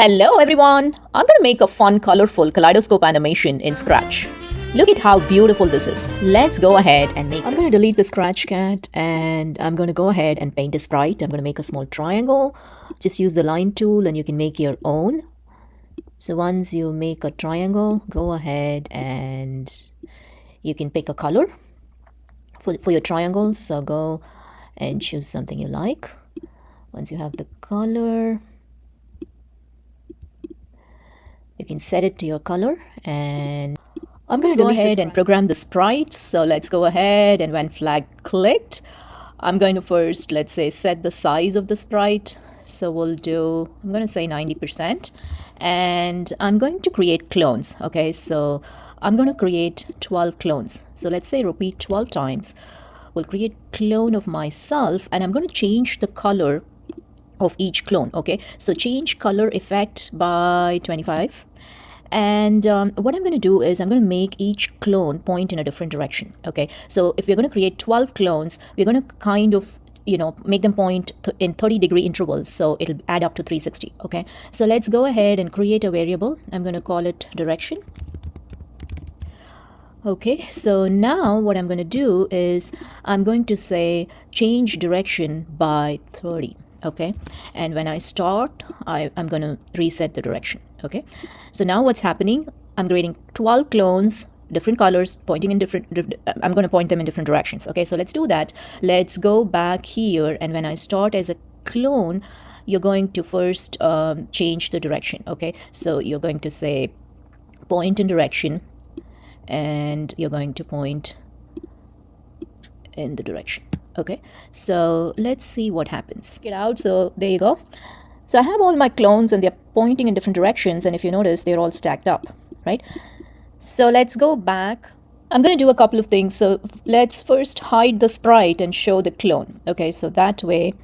Hello everyone! I'm gonna make a fun, colorful kaleidoscope animation in Scratch. Look at how beautiful this is. Let's go ahead and make I'm gonna delete the Scratch cat and I'm gonna go ahead and paint a sprite. I'm gonna make a small triangle. Just use the line tool and you can make your own. So once you make a triangle, go ahead and you can pick a color for your triangle. So go and choose something you like. Once you have the color, you can set it to your color, and I'm going to go ahead and program the sprite. So let's go ahead, and when flag clicked, I'm going to first, let's say, set the size of the sprite. So I'm going to say 90%, and I'm going to create clones. Okay, so I'm going to create 12 clones. So let's say repeat 12 times. We'll create clone of myself, and I'm going to change the color of each clone. Okay, so change color effect by 25. And what I'm going to do is I'm going to make each clone point in a different direction. Okay, so if we're going to create 12 clones, we're going to kind of make them point in 30-degree intervals, so it'll add up to 360. Okay, so let's go ahead and create a variable. I'm going to call it direction. Okay, so now what I'm going to do is I'm going to say change direction by 30. Okay, and when I start, I'm going to reset the direction. Okay, so now what's happening, I'm creating 12 clones, different colors, pointing in I'm going to point them in different directions. Okay, so let's do that. Let's go back here, and when I start as a clone, you're going to first change the direction. Okay, so you're going to say point in direction, and you're going to point in the direction. Okay, so let's see what happens. Get out. So there you go. So I have all my clones and they're pointing in different directions, and if you notice, they're all stacked up, right? So let's go back. I'm going to do a couple of things. So let's first hide the sprite and show the clone. Okay, so that way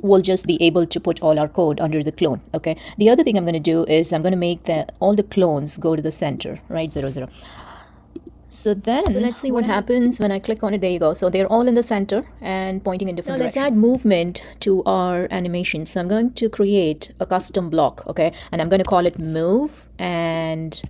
we'll just be able to put all our code under the clone. Okay, the other thing I'm going to do is I'm going to make all the clones go to the center, right? 0, 0. So let's see what happens when I click on it. There you go. So they're all in the center and pointing in different directions. Let's add movement to our animation. So I'm going to create a custom block, okay? And I'm going to call it move, and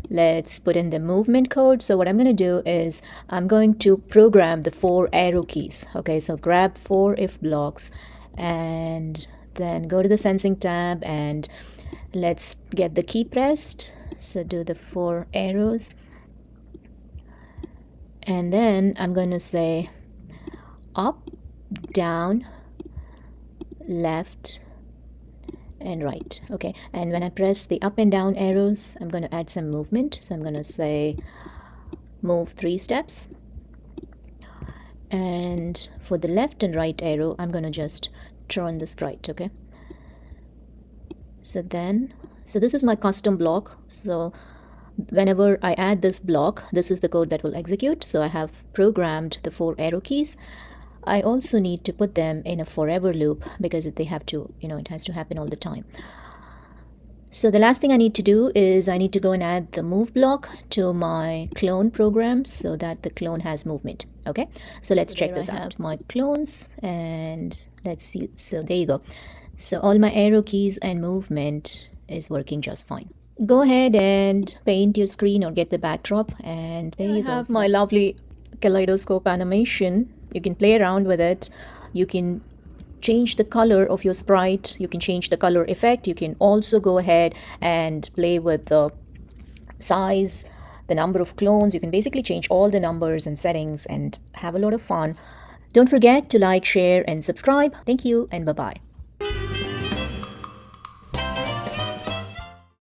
let's put in the movement code. So what I'm going to do is I'm going to program the 4 arrow keys. Okay, so grab 4 if blocks and then go to the sensing tab and let's get the key pressed. So do the 4 arrows. And then I'm going to say up, down, left, and right. Okay, and when I press the up and down arrows, I'm going to add some movement. So I'm going to say move 3 steps. And for the left and right arrow, I'm going to just turn the sprite. Okay, so this is my custom block. So whenever I add this block, this is the code that will execute. So I have programmed the 4 arrow keys. I also need to put them in a forever loop because they have to, it has to happen all the time. So the last thing I need to do is I need to go and add the move block to my clone program so that the clone has movement. Okay, so let's check this out. I have my clones and let's see. So there you go. So all my arrow keys and movement is working just fine. Go ahead and paint your screen or get the backdrop, and there you go. I have my lovely kaleidoscope animation. You can play around with it. You can change the color of your sprite. You can change the color effect. You can also go ahead and play with the size, the number of clones. You can basically change all the numbers and settings and have a lot of fun. Don't forget to like, share, and subscribe. Thank you, and bye-bye.